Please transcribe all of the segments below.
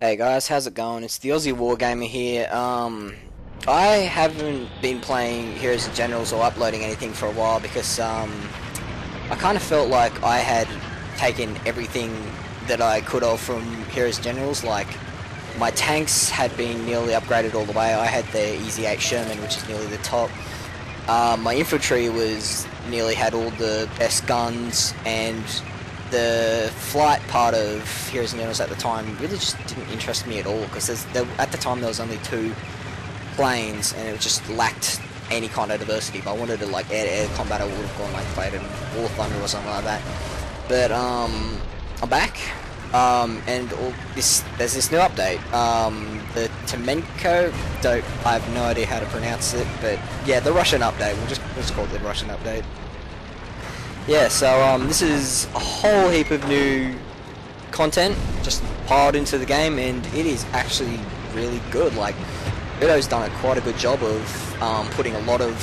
Hey guys, how's it going? It's the Aussie Wargamer here. I haven't been playing Heroes and Generals or uploading anything for a while because I kind of felt like I had taken everything that I could have from Heroes and Generals. Like, my tanks had been nearly upgraded all the way. I had the Easy 8 Sherman, which is nearly the top. My infantry was nearly had all the best guns, and the flight part of Heroes and Generals at the time really just didn't interest me at all, because at the time there was only two planes and it just lacked any kind of diversity. If I wanted to like air combat, I would have gone like played in War Thunder or something like that. But I'm back, and there's this new update. The Timoshenko, I have no idea how to pronounce it, but yeah, the Russian update. We'll just call it the Russian update. Yeah, so this is a whole heap of new content just piled into the game, and it is actually really good. Like, Vito's done quite a good job of putting a lot of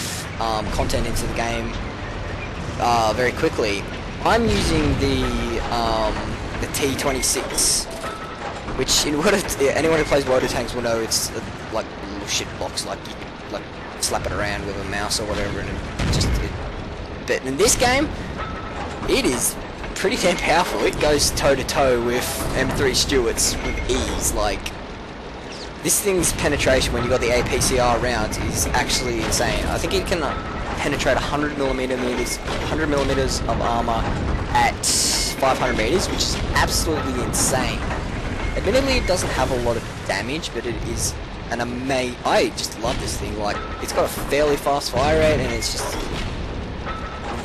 content into the game very quickly. I'm using the T-26, which anyone who plays World of Tanks will know it's like a little shit box. Like, you could like slap it around with a mouse or whatever, and but in this game, it is pretty damn powerful. It goes toe to toe with M3 Stuarts with ease. Like, this thing's penetration when you got the APCR rounds is actually insane. I think it can penetrate 100 millimeters of armor at 500 meters, which is absolutely insane. Admittedly, it doesn't have a lot of damage, but it is an amazing. I just love this thing. Like, it's got a fairly fast fire rate, and it's just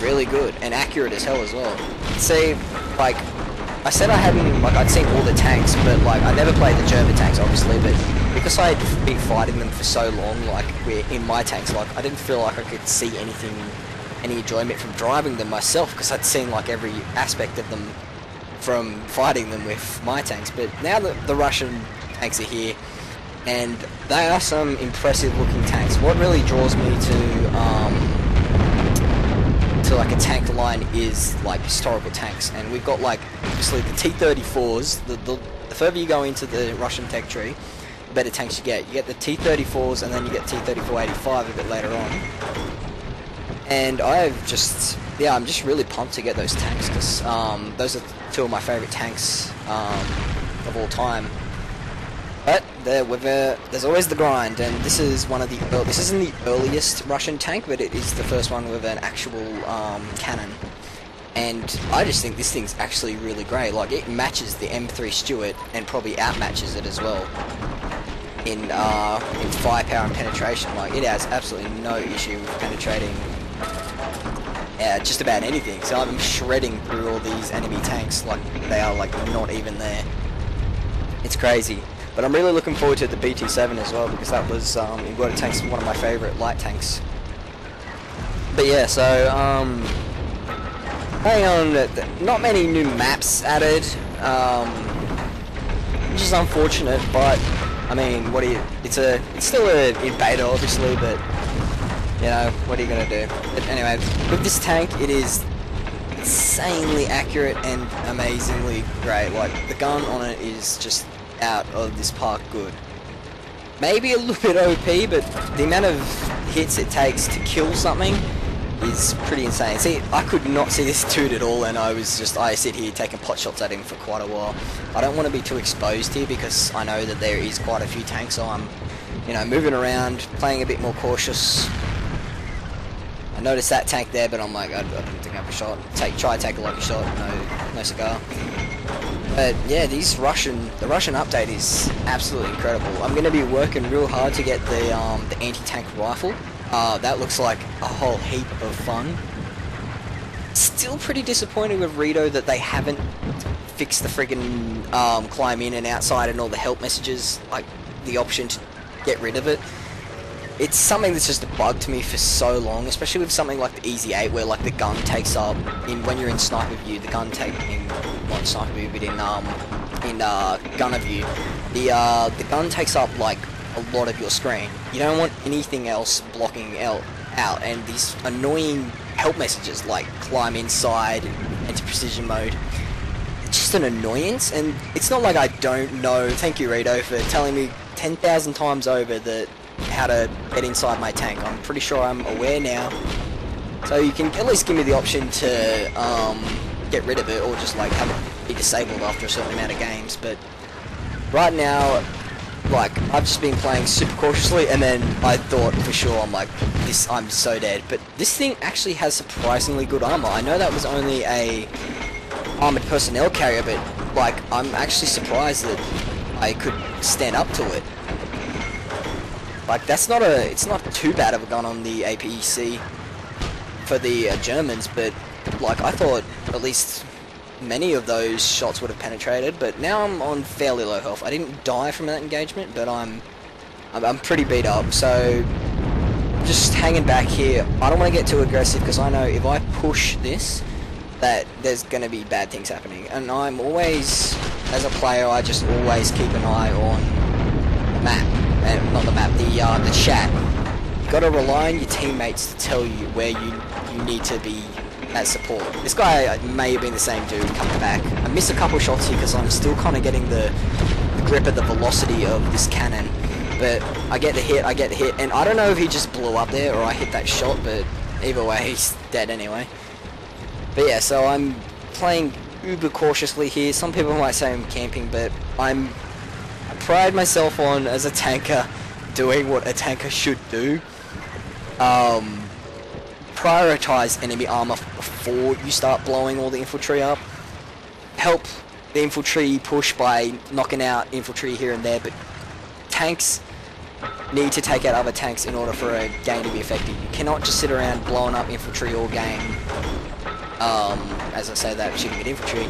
really good and accurate as hell as well. See, like, I said I'd seen all the tanks, but like, I never played the German tanks, obviously, but because I had been fighting them for so long, like, in my tanks, like, I didn't feel like I could see any enjoyment from driving them myself, because I'd seen like every aspect of them from fighting them with my tanks. But now that the Russian tanks are here, and they are some impressive looking tanks, what really draws me to like a tank line is like historical tanks. And we've got, like, obviously the T-34s. The further you go into the Russian tech tree, the better tanks you get. You get the T-34s, and then you get T-34-85 a bit later on. And I'm just really pumped to get those tanks, because those are two of my favourite tanks of all time. But there's always the grind, and this is this isn't the earliest Russian tank, but it is the first one with an actual cannon. And I just think this thing's actually really great. Like, it matches the M3 Stuart and probably outmatches it as well in firepower and penetration. Like, it has absolutely no issue with penetrating just about anything. So I'm shredding through all these enemy tanks like they are like not even there. It's crazy. But I'm really looking forward to the BT7 as well, because that was, in World of Tanks, one of my favourite light tanks. But yeah, so, hang on, not many new maps added, which is unfortunate, but, I mean, it's still in beta, obviously, but, you know, what are you gonna do? But anyway, with this tank, it is insanely accurate and amazingly great. Like, the gun on it is just out of this park good. Maybe a little bit OP, but the amount of hits it takes to kill something is pretty insane. See, I could not see this dude at all, and I sit here taking pot shots at him for quite a while. I don't want to be too exposed here, because I know that there is quite a few tanks, so I'm, you know, moving around, playing a bit more cautious. I noticed that tank there, but I'm like, I don't think I have a shot. Try to take a lucky shot, no cigar. But yeah, the Russian update is absolutely incredible. I'm going to be working real hard to get the anti-tank rifle. That looks like a whole heap of fun. Still pretty disappointed with Rito that they haven't fixed the friggin' climb in and outside and all the help messages, like the option to get rid of it. It's something that's just bugged me for so long, especially with something like the Easy 8, where like the gun takes up when you're in sniper view, the gun not sniper view, but in gunner view, the gun takes up like a lot of your screen. You don't want anything else blocking out, and these annoying help messages like climb inside, into precision mode. just an annoyance, and it's not like I don't know. Thank you, Rito, for telling me 10,000 times over that how to get inside my tank. I'm pretty sure I'm aware now. So you can at least give me the option to get rid of it, or just like have it be disabled after a certain amount of games. But right now, like, I've just been playing super cautiously, and then I thought for sure, I'm like, I'm so dead. But this thing actually has surprisingly good armor. I know that was only a armored personnel carrier, but like, I'm actually surprised that I could stand up to it. Like, it's not too bad of a gun on the APC for the Germans, but like, I thought at least many of those shots would have penetrated. But now I'm on fairly low health. I didn't die from that engagement, but I'm pretty beat up. So just hanging back here. I don't want to get too aggressive, because I know if I push this, that there's going to be bad things happening. And I'm always, as a player, I just always keep an eye on the map, and not the map, the chat. You got to rely on your teammates to tell you where you need to be as support. This guy may have been the same dude coming back. I missed a couple shots here because I'm still kind of getting the grip of the velocity of this cannon. But I get the hit, and I don't know if he just blew up there or I hit that shot, but either way, he's dead anyway. But yeah, so I'm playing uber cautiously here. Some people might say I'm camping, but I pride myself on, as a tanker, doing what a tanker should do. Prioritize enemy armor before you start blowing all the infantry up. Help the infantry push by knocking out infantry here and there, but tanks need to take out other tanks in order for a game to be effective. You cannot just sit around blowing up infantry all game. As I say that, shooting at infantry.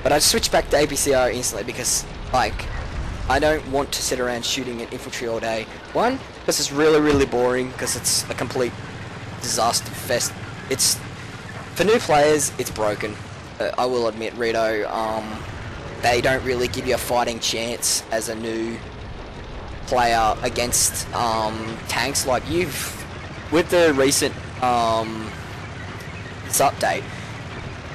But I switched back to APCR instantly because, like, I don't want to sit around shooting at infantry all day. One, because it's really, really boring, because it's a complete disaster fest. It's, for new players, it's broken. I will admit, Rito, they don't really give you a fighting chance as a new player against tanks. Like, with the recent this update,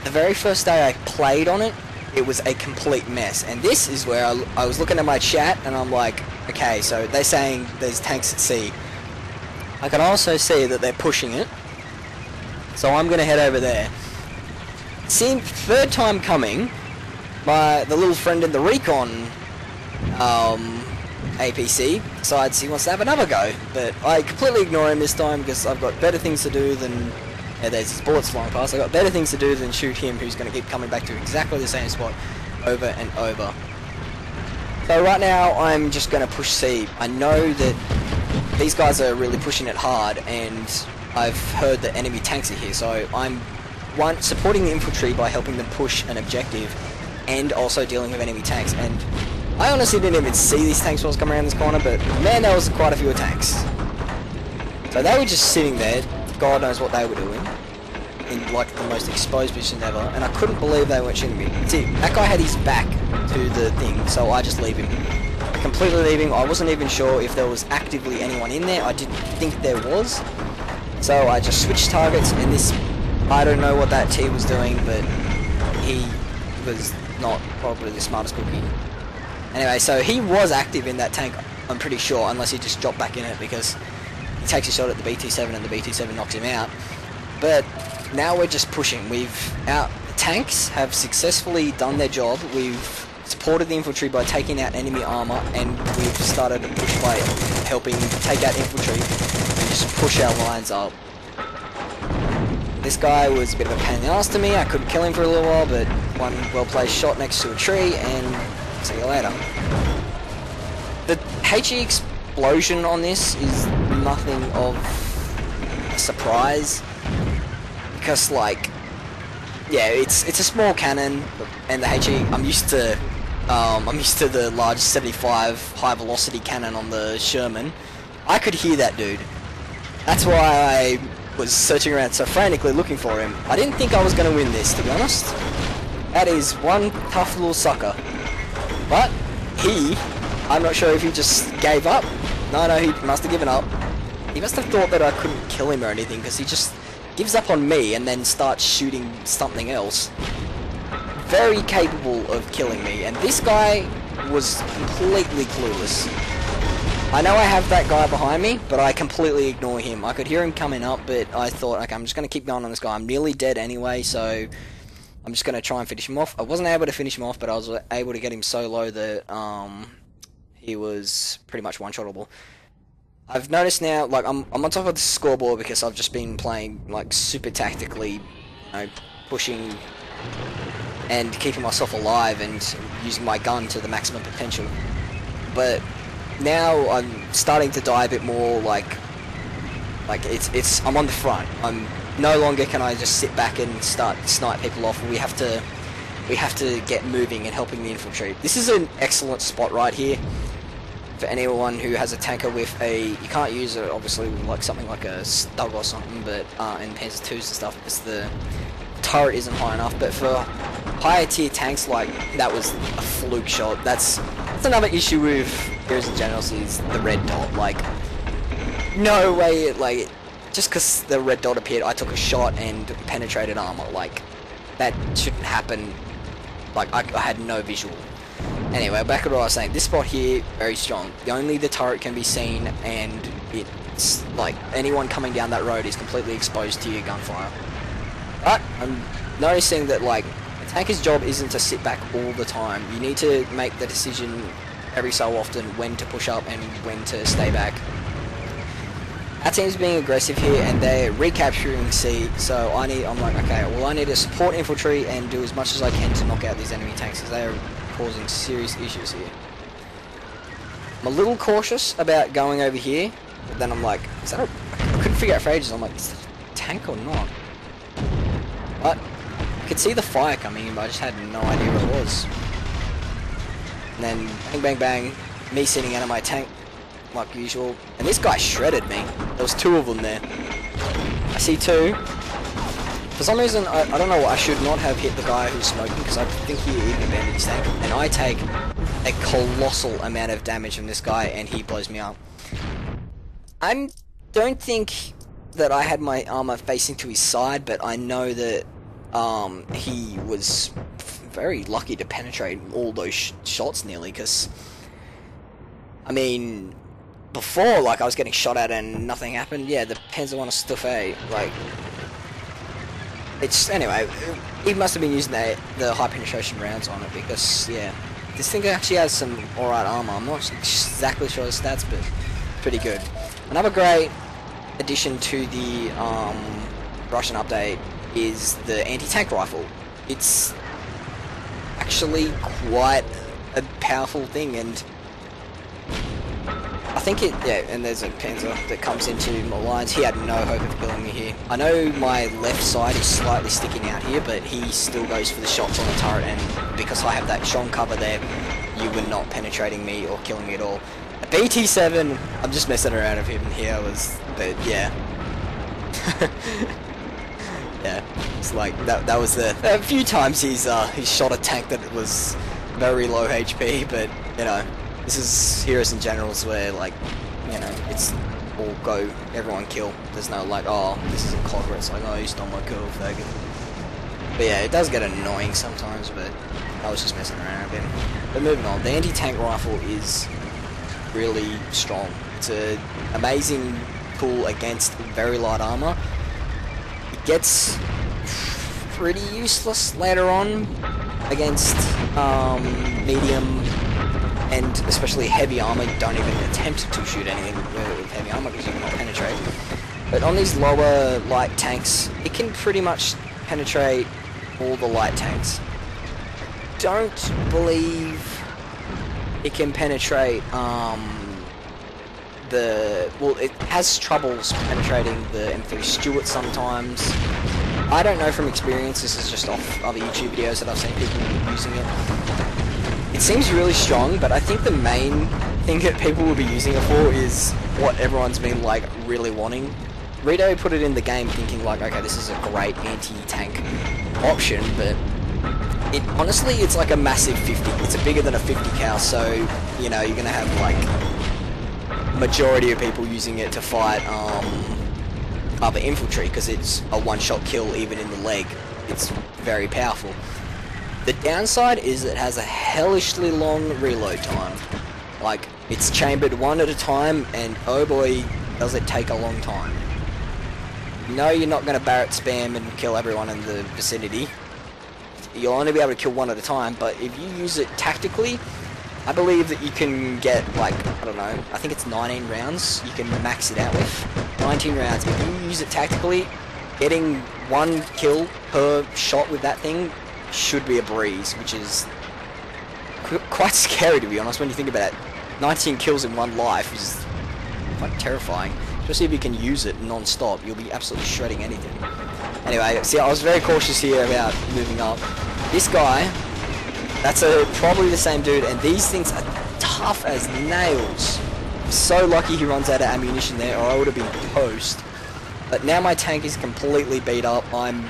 the very first day I played on it, it was a complete mess. And this is where I was looking at my chat, and I'm like, okay, so they're saying there's tanks at sea. I can also see that they're pushing it, so I'm going to head over there. See, third time coming, the little friend in the recon APC decides he wants to have another go, but I completely ignore him this time because I've got better things to do than... Yeah, there's his bullets flying past. I've got better things to do than shoot him, who's going to keep coming back to exactly the same spot over and over. So right now, I'm just going to push C. I know that these guys are really pushing it hard, and I've heard that enemy tanks are here, so I'm supporting the infantry by helping them push an objective, and also dealing with enemy tanks. And I honestly didn't even see these tanks while I was coming around this corner, but man, there was quite a few tanks. So they were just sitting there. God knows what they were doing, in like the most exposed position ever, and I couldn't believe they weren't shooting me. See, that guy had his back to the thing, so I just leave him. I completely leave him. I wasn't even sure if there was actively anyone in there. I didn't think there was, so I just switched targets, and this, I don't know what that T was doing, but he was not probably the smartest cookie. Anyway, so he was active in that tank, I'm pretty sure, unless he just dropped back in it, because he takes a shot at the BT-7 and the BT-7 knocks him out. But now we're just pushing. Our tanks have successfully done their job. We've supported the infantry by taking out enemy armor, and we've started to push by helping take out infantry and just push our lines up. This guy was a bit of a pain in the ass to me. I couldn't kill him for a little while, but one well-placed shot next to a tree, and see you later. The HE explosion on this is nothing of a surprise, because, like, yeah, it's a small cannon, and the HE, I'm used to the large 75 high velocity cannon on the Sherman. I could hear that dude. That's why I was searching around so frantically looking for him. I didn't think I was going to win this, to be honest. That is one tough little sucker. But I'm not sure if he just gave up. No, he must have given up. He must have thought that I couldn't kill him or anything, because he just gives up on me and then starts shooting something else. very capable of killing me, and this guy was completely clueless. I know I have that guy behind me, but I completely ignore him. I could hear him coming up, but I thought, okay, I'm just going to keep going on this guy. I'm nearly dead anyway, so I'm just going to try and finish him off. I wasn't able to finish him off, but I was able to get him so low that he was pretty much one-shottable. I've noticed now, like, I'm on top of the scoreboard because I've just been playing, like, super tactically, you know, pushing and keeping myself alive and using my gun to the maximum potential. But now I'm starting to die a bit more, like I'm on the front. I'm no longer can I just sit back and start snipe people off. We have to get moving and helping the infantry. This is an excellent spot right here for anyone who has a tanker with a. You can't use it obviously with like something like a Stug or something, but and Panzer IIs and stuff because the turret isn't high enough. But for higher tier tanks, like that was a fluke shot. That's another issue with Heroes and Generals is the red dot. Like, no way, like, just because the red dot appeared, I took a shot and penetrated armor. Like, that shouldn't happen. Like, I had no visual. Anyway, back to what I was saying. This spot here, very strong. Only the turret can be seen, and it's like anyone coming down that road is completely exposed to your gunfire. But I'm noticing that, like, a tanker's job isn't to sit back all the time. You need to make the decision every so often when to push up and when to stay back. Our team's being aggressive here and they're recapturing C, so I'm like, okay, well I need to support infantry and do as much as I can to knock out these enemy tanks because they are causing serious issues here. I'm a little cautious about going over here, but then I'm like, is that I couldn't figure out for ages, I'm like, is that a tank or not? But I could see the fire coming in, but I just had no idea what it was. And then bang bang bang, me sitting out of my tank like usual, and this guy shredded me. There was two of them there. I see two. For some reason, I don't know, I should not have hit the guy who's smoking because I think he even abandoned his tank, and I take a colossal amount of damage from this guy and he blows me up. I don't think that I had my armor facing to his side, but I know that he was very lucky to penetrate all those shots nearly, because I mean, before, like, I was getting shot at and nothing happened. Yeah, the Panzer I stuff A, like, it's, anyway, he must have been using the high penetration rounds on it, because, yeah, this thing actually has some alright armor. I'm not exactly sure the stats, but pretty good. Another great addition to the Russian update is the anti-tank rifle. It's actually quite a powerful thing, and I think and there's a Panzer that comes into my lines. He had no hope of killing me here. I know my left side is slightly sticking out here, but he still goes for the shots on the turret, and because I have that strong cover there, you were not penetrating me or killing me at all. A BT7, I'm just messing around with him here, but yeah. Yeah, it's like, that was a few times he's shot a tank that was very low HP, but, you know, this is Heroes and Generals where, like, you know, it's all go, everyone kill. There's no, like, oh, this isn't Clogger, it's like, oh, you stole my kill, faggot. But yeah, it does get annoying sometimes, but I was just messing around a bit. But moving on, the anti-tank rifle is really strong. It's an amazing tool against very light armor. It gets pretty useless later on against medium and especially heavy armor. You don't even attempt to shoot anything with heavy armor because you cannot penetrate. But on these lower light tanks, it can pretty much penetrate all the light tanks. Don't believe it can penetrate it has troubles penetrating the M3 Stuart sometimes. I don't know from experience, this is just off other YouTube videos that I've seen people using it. It seems really strong, but I think the main thing that people will be using it for is what everyone's been, like, really wanting. Rito put it in the game thinking, like, okay, this is a great anti-tank option, but it honestly, it's like a massive 50. It's bigger than a 50 cal, so, you know, you're gonna have, like, majority of people using it to fight other infantry, because it's a one-shot kill even in the leg. It's very powerful. The downside is it has a hellishly long reload time. Like, it's chambered one at a time, and oh boy, does it take a long time. No, you're not going to Barrett spam and kill everyone in the vicinity. You'll only be able to kill one at a time, but if you use it tactically, I believe that you can get, like, I don't know, I think it's 19 rounds you can max it out with. 19 rounds. If you use it tactically, getting one kill per shot with that thing should be a breeze, which is quite scary, to be honest, when you think about it. 19 kills in one life is quite terrifying. Especially if you can use it non-stop, you'll be absolutely shredding anything. Anyway, see, I was very cautious here about moving up. This guy, that's probably the same dude, and these things are tough as nails. I'm so lucky he runs out of ammunition there, or I would have been toast. But now my tank is completely beat up. I'm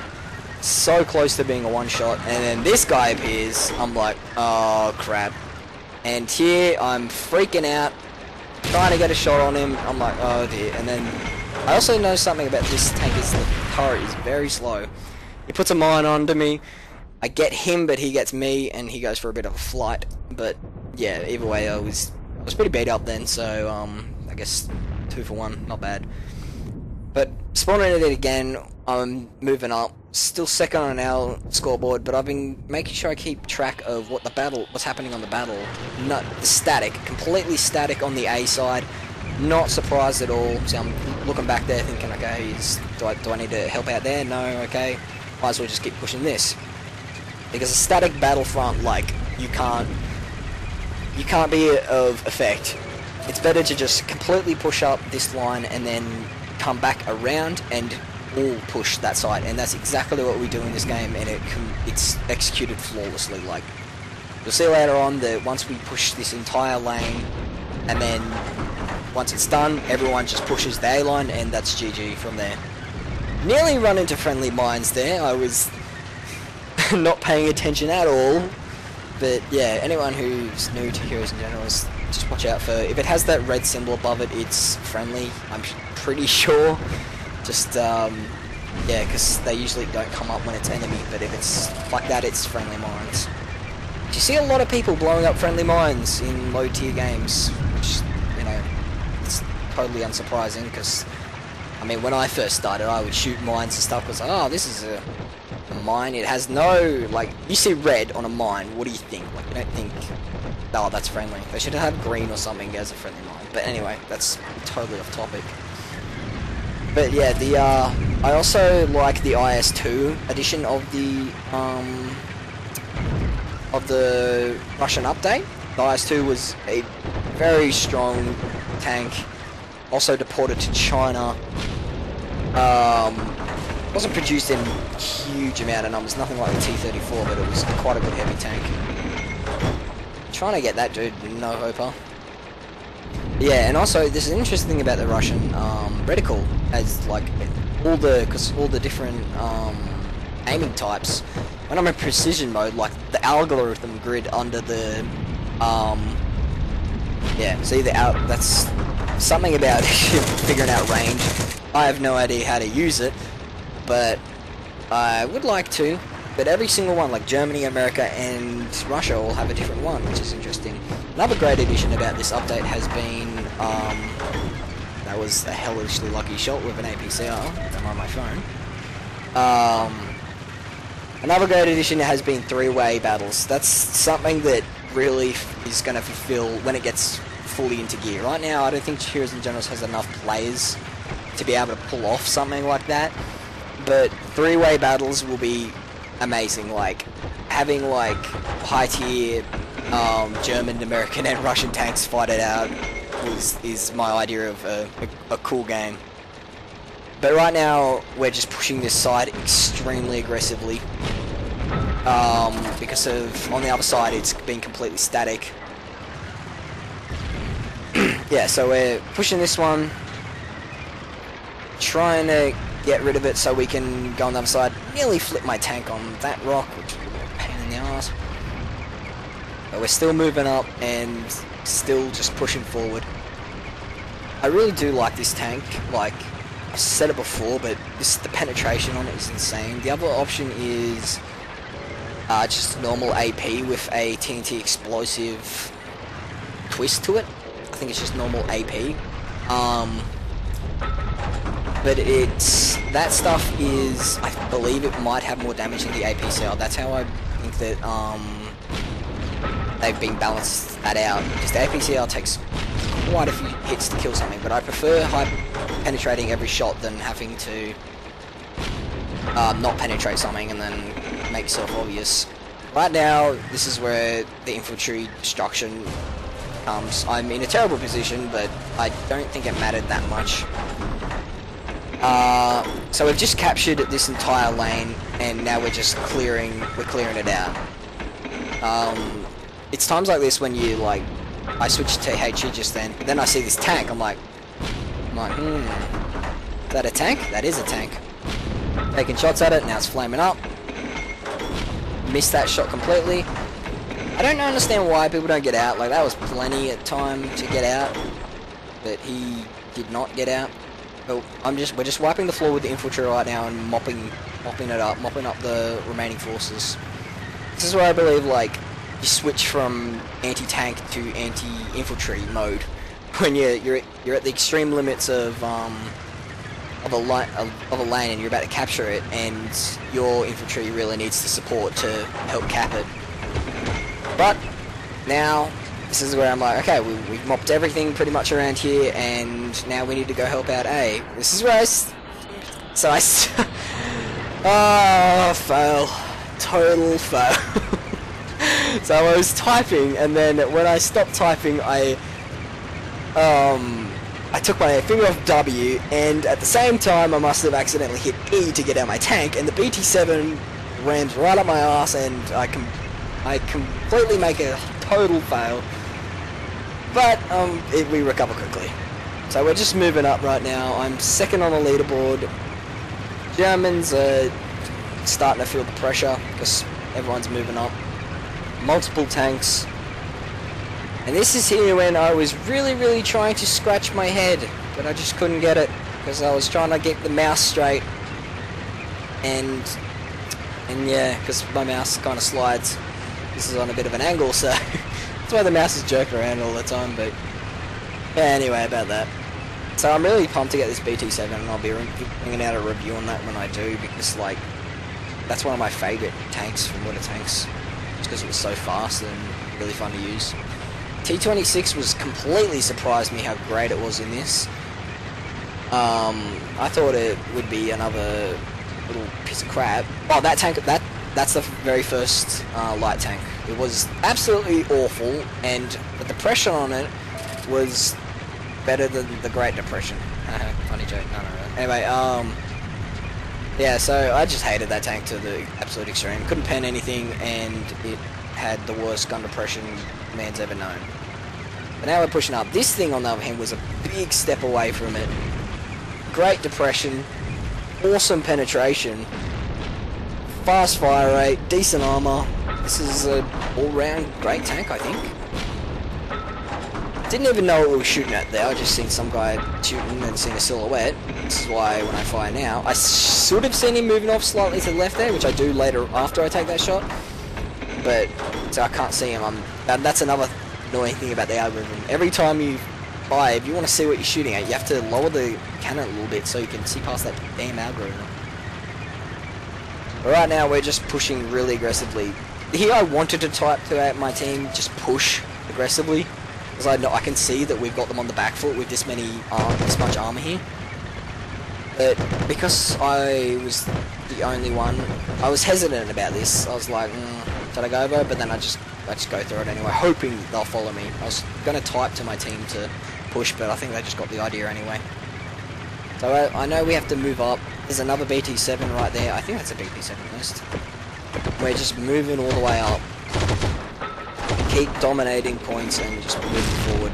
so close to being a one-shot, and then this guy appears. I'm like, oh crap. And here I'm freaking out, trying to get a shot on him. I'm like, oh dear. And then I also know something about this tank is the turret is very slow. He puts a mine onto me. I get him, but he gets me, and he goes for a bit of a flight. But yeah, either way, I was pretty beat up then. So I guess 2 for 1, not bad. But spawning it again, I'm moving up. Still second on our scoreboard, but I've been making sure I keep track of what's happening on the battle. Not static, completely static on the A side. Not surprised at all. So I'm looking back there, thinking, okay, do I need to help out there? No, okay. Might as well just keep pushing this. Because a static battlefront, like, you can't be of effect. It's better to just completely push up this line and then come back around and all push that side, and that's exactly what we do in this game, and it's executed flawlessly. Like, you'll see later on that once we push this entire lane, and then once it's done, everyone just pushes the A line, and that's GG from there. Nearly run into friendly mines there. I was not paying attention at all, but yeah, anyone who's new to Heroes in general, just watch out for, if it has that red symbol above it, it's friendly, I'm pretty sure. Just, yeah, because they usually don't come up when it's enemy, but if it's like that, it's friendly mines. You see a lot of people blowing up friendly mines in low-tier games, which, you know, it's totally unsurprising, because, I mean, when I first started, I would shoot mines and stuff, because, oh, this is a mine, it has no, like, you see red on a mine, what do you think? Like, you don't think, oh, that's friendly. They should have had green or something as a friendly mine. But anyway, that's totally off topic. But yeah, I also like the IS-2 edition of the Russian update. The IS-2 was a very strong tank, also deported to China. Wasn't produced in huge amount of numbers, nothing like the T-34, but it was quite a good heavy tank. Trying to get that dude, no hoper. Yeah, and also this is interesting thing about the Russian reticle, as like all the different aiming types. When I'm in precision mode, like the algorithm grid under the yeah, see that's something about figuring out range. I have no idea how to use it, but I would like to. But every single one, like Germany, America, and Russia, all have a different one, which is interesting. Another great addition about this update has been, that was a hellishly lucky shot with an APCR, I'm on my phone. Another great addition has been three-way battles. That's something that really is going to fulfill when it gets fully into gear. Right now, I don't think Heroes in General has enough players to be able to pull off something like that. But three-way battles will be amazing. Like having like high tier German, American, and Russian tanks fight it out is my idea of a cool game. But right now we're just pushing this side extremely aggressively because of on the other side it's been completely static. Yeah, so we're pushing this one, trying to get rid of it so we can go on the other side. Nearly flip my tank on that rock, which is a bit of a pain in the ass. But we're still moving up and still just pushing forward. I really do like this tank. Like, I've said it before, but the penetration on it is insane. The other option is just normal AP with a TNT explosive twist to it. I think it's just normal AP. But that stuff is, I believe it might have more damage than the APCL. That's how I think that they've been balanced that out. Because the APCL takes quite a few hits to kill something, but I prefer high penetrating every shot than having to not penetrate something and then make yourself obvious. Right now, this is where the infantry destruction comes. I'm in a terrible position, but I don't think it mattered that much. So we've just captured this entire lane, and now we're just clearing it out. It's times like this when you I switched to HE just then I see this tank. I'm like, is that a tank? That is a tank. Taking shots at it, now it's flaming up. Missed that shot completely. I don't understand why people don't get out. That was plenty of time to get out, but he did not get out. But we're just wiping the floor with the infantry right now and mopping up the remaining forces. This is where I believe you switch from anti-tank to anti-infantry mode when you're at the extreme limits of a lane and you're about to capture it, and your infantry really needs the support to help cap it. But now this is where I'm like, okay, we've mopped everything pretty much around here, and now we need to go help out A. This is where fail. Total fail. So I was typing, and then when I stopped typing, I took my finger off W, and at the same time I must have accidentally hit E to get out my tank, and the BT7 rams right up my ass, and I completely make a total fail. But we recover quickly. So we're just moving up right now. I'm second on the leaderboard. Germans are starting to feel the pressure because everyone's moving up. Multiple tanks. And this is here when I was really trying to scratch my head, but I just couldn't get it because I was trying to get the mouse straight. And yeah, because my mouse kind of slides. This is on a bit of an angle, so that's why the mouse is jerking around all the time. But yeah, anyway, about that. So I'm really pumped to get this BT7, and I'll be bringing out a review on that when I do, because that's one of my favourite tanks from Water Tanks, just because it was so fast and really fun to use. T-26 was completely surprised me how great it was in this. I thought it would be another little piece of crap. Oh, that tank, that's the very first light tank. It was absolutely awful, but the depression on it was better than the Great Depression. Funny joke, no. Anyway, yeah, so I just hated that tank to the absolute extreme. Couldn't pen anything, and it had the worst gun depression man's ever known. But now we're pushing up. This thing, on the other hand, was a big step away from it. Great depression, awesome penetration, fast fire rate, decent armor. This is an all-round great tank, I think. Didn't even know what we were shooting at there. I just seen some guy shooting and seen a silhouette. This is why when I fire now, I should have seen him moving off slightly to the left there, which I do later after I take that shot. But so I can't see him. That's another annoying thing about the algorithm. Every time you fire, if you want to see what you're shooting at, you have to lower the cannon a little bit so you can see past that damn algorithm. But right now we're just pushing really aggressively. Here I wanted to type to my team, just push aggressively, because I can see that we've got them on the back foot with this much armor here. But because I was the only one, I was hesitant about this. I was like, should I go over? But then I just go through it anyway, hoping they'll follow me. I was going to type to my team to push, but I think they just got the idea anyway. So I know we have to move up. There's another BT7 right there. I think that's a BT7 list. We're just moving all the way up. Keep dominating points and just moving forward.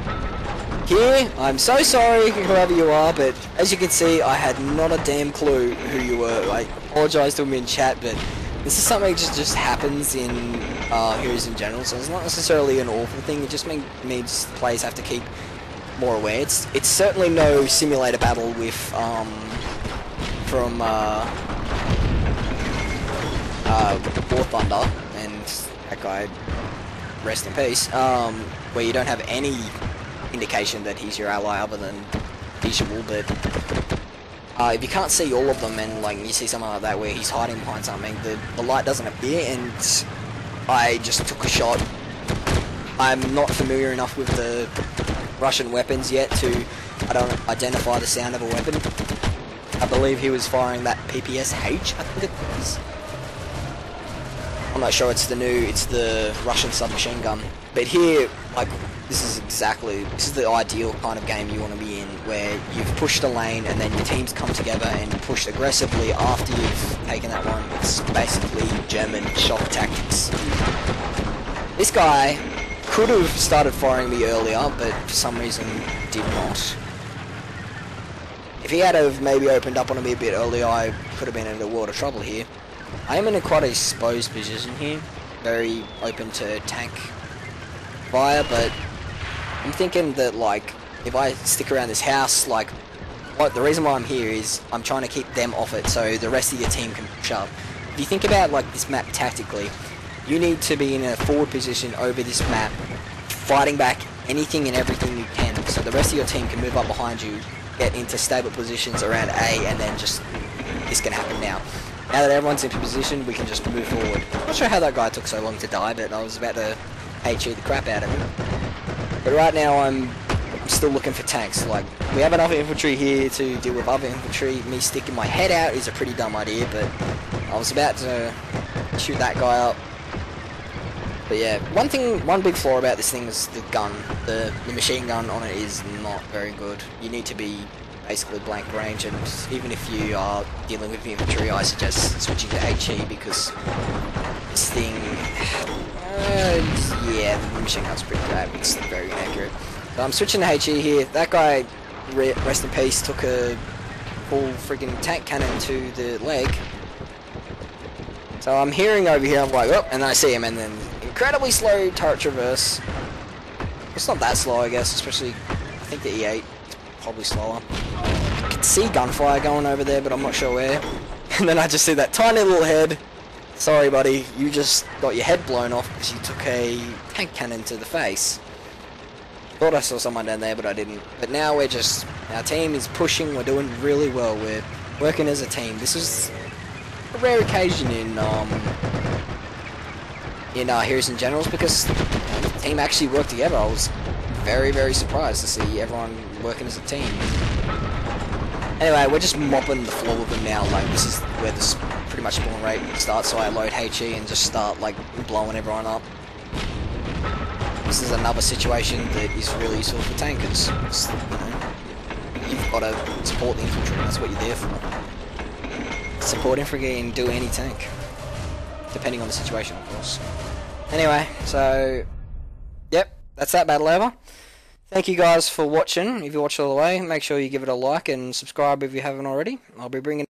Here, I'm so sorry whoever you are, but as you can see, I had not a damn clue who you were. I apologise to them in chat, but this is something that just happens in Heroes in general, so it's not necessarily an awful thing. It just means players have to keep more aware. It's certainly no simulator battle with from War Thunder and that guy, rest in peace, where you don't have any indication that he's your ally other than visual, but if you can't see all of them and like you see someone like that where he's hiding behind something, the light doesn't appear, and I just took a shot. I'm not familiar enough with the Russian weapons yet to identify the sound of a weapon. I believe he was firing that PPSH, I think it was. I'm not sure, it's the Russian submachine gun. But here, like, this is the ideal kind of game you want to be in, where you've pushed a lane and then your teams come together and push aggressively after you've taken that one. It's basically German shock tactics. This guy could have started firing me earlier, but for some reason did not. If he had have maybe opened up on me a bit earlier, I could have been in a world of trouble here. I am in a quite exposed position here, very open to tank fire, but I'm thinking that, like, if I stick around this house, like, the reason why I'm here is I'm trying to keep them off it so the rest of your team can push up. If you think about, like, this map tactically, you need to be in a forward position over this map, fighting back anything and everything you can, so the rest of your team can move up behind you, get into stable positions around A, and then just, this can happen now. Now that everyone's in position, we can just move forward. I'm not sure how that guy took so long to die, but I was about to HE the crap out of him. But right now I'm still looking for tanks. Like, we have enough infantry here to deal with other infantry. Me sticking my head out is a pretty dumb idea, but I was about to shoot that guy up. But yeah, one big flaw about this thing is the gun. The machine gun on it is not very good. You need to be basically blank range, and even if you are dealing with infantry, I suggest switching to HE, because this thing, yeah, the machine gun's pretty bad. It's very inaccurate. So I'm switching to HE here. That guy, rest in peace, took a full freaking tank cannon to the leg. So I'm hearing over here, I'm like, oh, and then I see him, and then incredibly slow turret traverse. It's not that slow, I guess, especially, I think the E8 is probably slower. I can see gunfire going over there, but I'm not sure where. And then I just see that tiny little head. Sorry, buddy, you just got your head blown off because you took a tank cannon to the face. Thought I saw someone down there, but I didn't. But now our team is pushing, we're doing really well, we're working as a team. This is a rare occasion in Heroes and Generals, because the team actually worked together. I was very, very surprised to see everyone working as a team. Anyway, we're just mopping the floor with them now. Like, this is where this pretty much spawn rate starts, so I load HE and just start, like, blowing everyone up. This is another situation that is really useful for tankers. It's, you've got to support the infantry, that's what you're there for. Support infantry and do any tank, depending on the situation, of course. Anyway, so, yep, that's that battle over. Thank you guys for watching. If you watched all the way, make sure you give it a like and subscribe if you haven't already. I'll be bringing